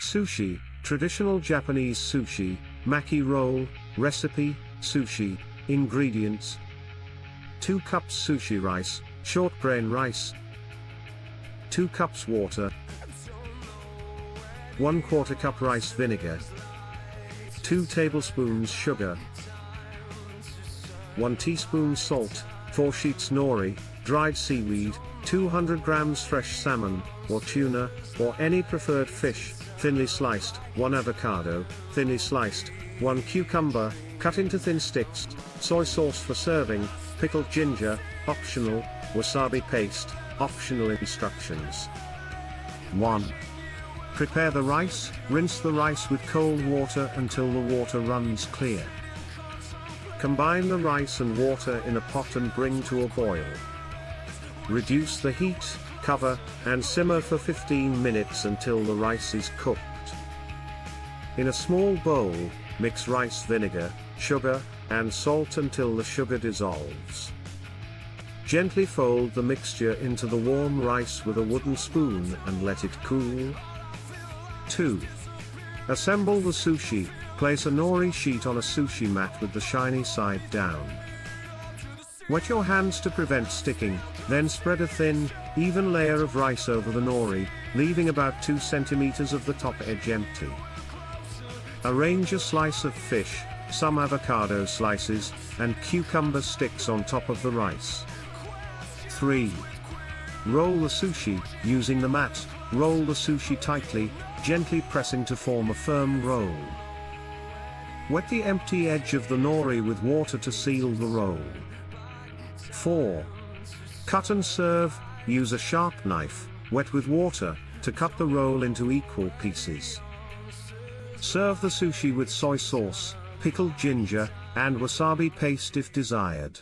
Sushi, traditional Japanese sushi, Maki roll, recipe, sushi, ingredients. 2 cups sushi rice, short grain rice. 2 cups water. 1/4 cup rice vinegar. 2 tablespoons sugar. 1 teaspoon salt, 4 sheets nori, dried seaweed, 200 grams fresh salmon, or tuna, or any preferred fish, thinly sliced, 1 avocado, thinly sliced, 1 cucumber, cut into thin sticks, soy sauce for serving, pickled ginger, optional, wasabi paste, optional instructions. 1. Prepare the rice, rinse the rice with cold water until the water runs clear. Combine the rice and water in a pot and bring to a boil. Reduce the heat, cover, and simmer for 15 minutes until the rice is cooked. In a small bowl, mix rice vinegar, sugar, and salt until the sugar dissolves. Gently fold the mixture into the warm rice with a wooden spoon and let it cool. 2. Assemble the sushi, place a nori sheet on a sushi mat with the shiny side down. Wet your hands to prevent sticking, then spread a thin, even layer of rice over the nori, leaving about 2 centimeters of the top edge empty. Arrange a slice of fish, some avocado slices, and cucumber sticks on top of the rice. 3. Roll the sushi, using the mat, roll the sushi tightly, gently pressing to form a firm roll. Wet the empty edge of the nori with water to seal the roll. 4. Cut and serve, use a sharp knife, wet with water, to cut the roll into equal pieces. Serve the sushi with soy sauce, pickled ginger, and wasabi paste if desired.